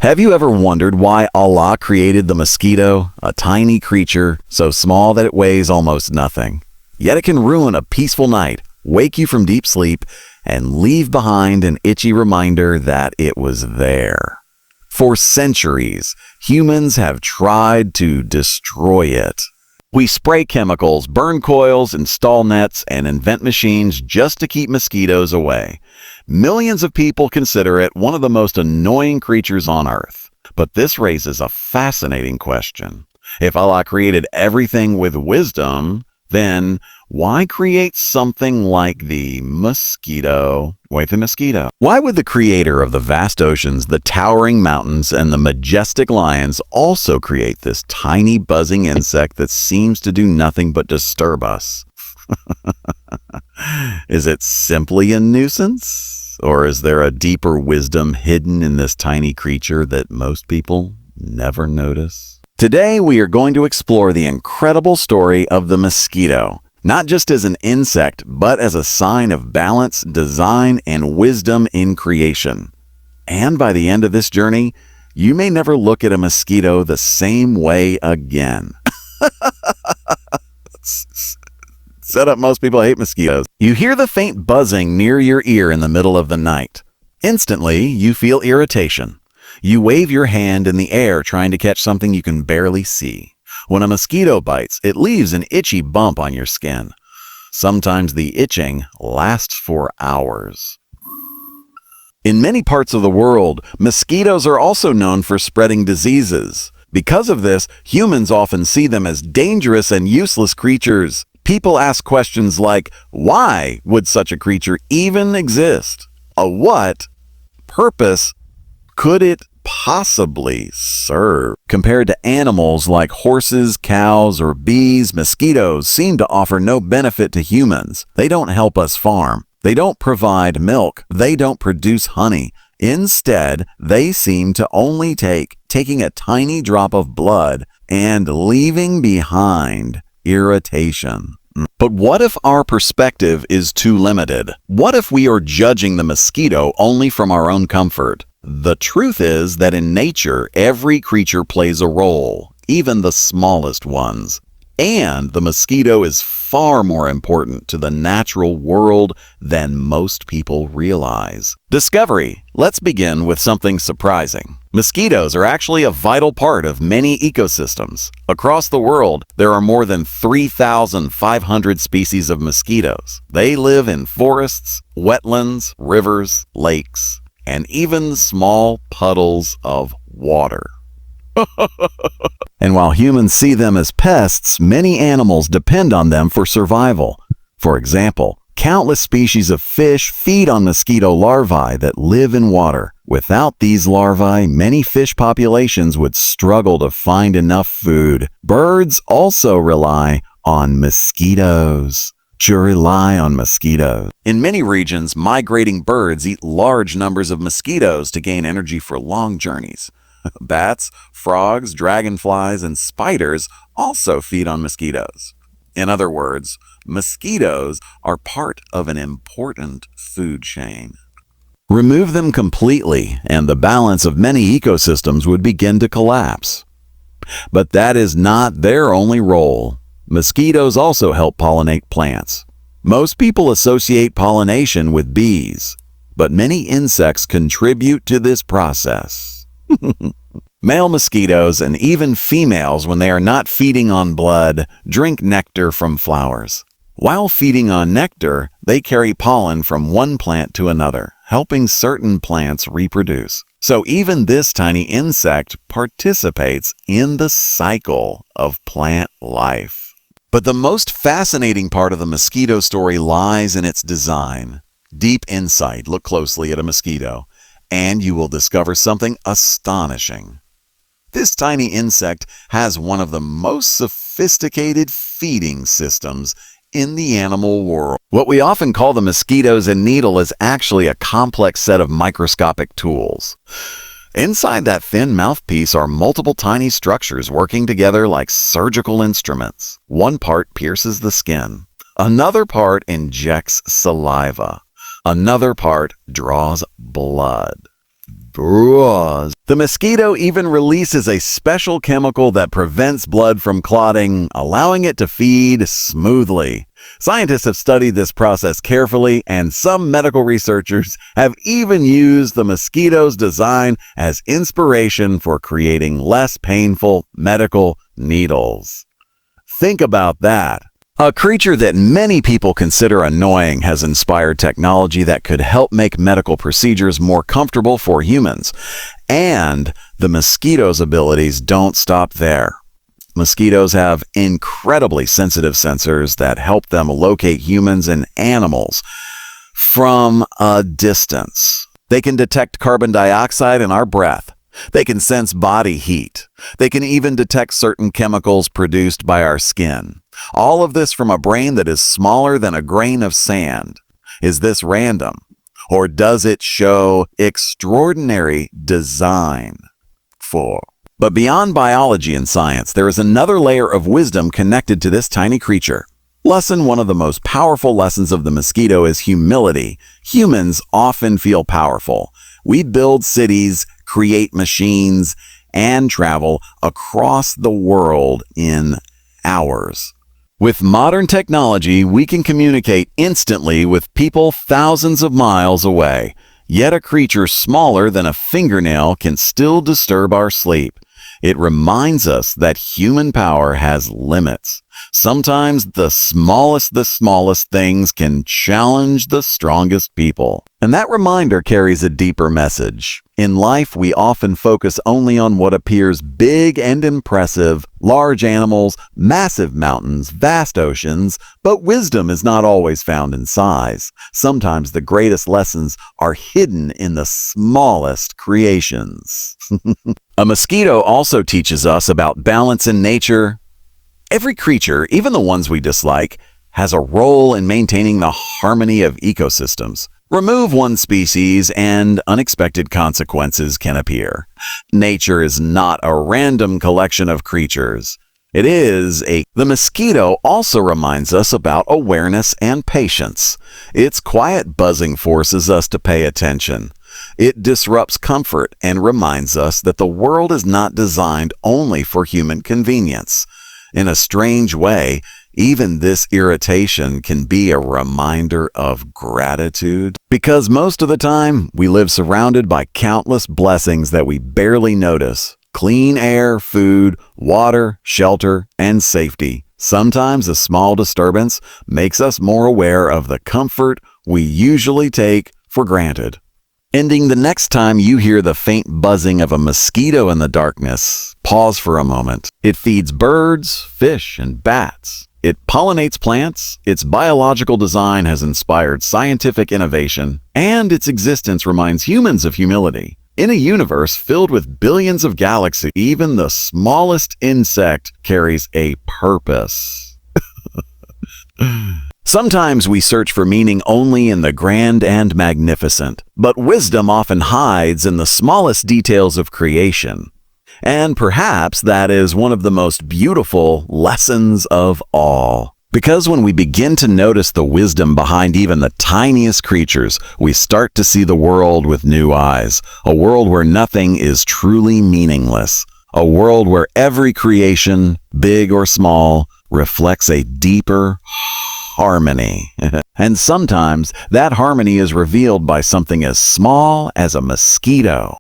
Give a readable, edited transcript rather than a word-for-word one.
Have you ever wondered why Allah created the mosquito, a tiny creature so small that it weighs almost nothing? Yet it can ruin a peaceful night, wake you from deep sleep, and leave behind an itchy reminder that it was there. For centuries, humans have tried to destroy it. We spray chemicals, burn coils, install nets, and invent machines just to keep mosquitoes away. Millions of people consider it one of the most annoying creatures on Earth. But this raises a fascinating question. If Allah created everything with wisdom, then why create something like the mosquito? Wait, the mosquito. Why would the creator of the vast oceans, the towering mountains, and the majestic lions also create this tiny buzzing insect that seems to do nothing but disturb us? Is it simply a nuisance? Or is there a deeper wisdom hidden in this tiny creature that most people never notice? Today, we are going to explore the incredible story of the mosquito, not just as an insect, but as a sign of balance, design, and wisdom in creation. And by the end of this journey, you may never look at a mosquito the same way again. Set up, most people hate mosquitoes. You hear the faint buzzing near your ear in the middle of the night. Instantly, you feel irritation. You wave your hand in the air trying to catch something you can barely see. When a mosquito bites, it leaves an itchy bump on your skin. Sometimes the itching lasts for hours. In many parts of the world, mosquitoes are also known for spreading diseases. Because of this, humans often see them as dangerous and useless creatures. People ask questions like, why would such a creature even exist? What purpose could it possibly serve? Compared to animals like horses, cows, or bees, mosquitoes seem to offer no benefit to humans. They don't help us farm. They don't provide milk. They don't produce honey. Instead, they seem to only taking a tiny drop of blood and leaving behind irritation. But what if our perspective is too limited? What if we are judging the mosquito only from our own comfort? The truth is that in nature, every creature plays a role, even the smallest ones. And the mosquito is far more important to the natural world than most people realize. Discovery. Let's begin with something surprising. Mosquitoes are actually a vital part of many ecosystems. Across the world, there are more than 3,500 species of mosquitoes. They live in forests, wetlands, rivers, lakes, and even small puddles of water. And while humans see them as pests, many animals depend on them for survival. For example, countless species of fish feed on mosquito larvae that live in water. Without these larvae, many fish populations would struggle to find enough food. Birds also rely on mosquitoes. In many regions, migrating birds eat large numbers of mosquitoes to gain energy for long journeys. Bats, frogs, dragonflies, and spiders also feed on mosquitoes. In other words, mosquitoes are part of an important food chain. Remove them completely, and the balance of many ecosystems would begin to collapse. But that is not their only role. Mosquitoes also help pollinate plants. Most people associate pollination with bees, but many insects contribute to this process. Male mosquitoes and even females, when they are not feeding on blood, drink nectar from flowers. While feeding on nectar, they carry pollen from one plant to another, helping certain plants reproduce. So even this tiny insect participates in the cycle of plant life. But the most fascinating part of the mosquito story lies in its design. Deep insight, look closely at a mosquito, and you will discover something astonishing. This tiny insect has one of the most sophisticated feeding systems in the animal world. What we often call the mosquitoes and needle is actually a complex set of microscopic tools. Inside that thin mouthpiece are multiple tiny structures working together like surgical instruments. One part pierces the skin. Another part injects saliva. Another part draws blood. The mosquito even releases a special chemical that prevents blood from clotting, allowing it to feed smoothly. Scientists have studied this process carefully, and some medical researchers have even used the mosquito's design as inspiration for creating less painful medical needles. Think about that. A creature that many people consider annoying has inspired technology that could help make medical procedures more comfortable for humans. And the mosquito's abilities don't stop there. Mosquitoes have incredibly sensitive sensors that help them locate humans and animals from a distance. They can detect carbon dioxide in our breath. They can sense body heat. They can even detect certain chemicals produced by our skin. All of this from a brain that is smaller than a grain of sand. Is this random? Or does it show extraordinary design? But beyond biology and science, there is another layer of wisdom connected to this tiny creature. One of the most powerful lessons of the mosquito is humility. Humans often feel powerful. We build cities, create machines, and travel across the world in hours. With modern technology, we can communicate instantly with people thousands of miles away. Yet a creature smaller than a fingernail can still disturb our sleep. It reminds us that human power has limits. Sometimes the smallest things can challenge the strongest people. And that reminder carries a deeper message. In life, we often focus only on what appears big and impressive, large animals, massive mountains, vast oceans, but wisdom is not always found in size. Sometimes the greatest lessons are hidden in the smallest creations. A mosquito also teaches us about balance in nature. Every creature, even the ones we dislike, has a role in maintaining the harmony of ecosystems. Remove one species and unexpected consequences can appear. Nature is not a random collection of creatures. The mosquito also reminds us about awareness and patience. Its quiet buzzing forces us to pay attention. It disrupts comfort and reminds us that the world is not designed only for human convenience. In a strange way, even this irritation can be a reminder of gratitude. Because most of the time, we live surrounded by countless blessings that we barely notice. Clean air, food, water, shelter, and safety. Sometimes a small disturbance makes us more aware of the comfort we usually take for granted. Ending the next time you hear the faint buzzing of a mosquito in the darkness, pause for a moment. It feeds birds, fish, and bats. It pollinates plants, its biological design has inspired scientific innovation, and its existence reminds humans of humility. In a universe filled with billions of galaxies, even the smallest insect carries a purpose. Sometimes we search for meaning only in the grand and magnificent, but wisdom often hides in the smallest details of creation. And perhaps that is one of the most beautiful lessons of all. Because when we begin to notice the wisdom behind even the tiniest creatures, we start to see the world with new eyes. A world where nothing is truly meaningless. A world where every creation, big or small, reflects a deeper harmony. And sometimes that harmony is revealed by something as small as a mosquito.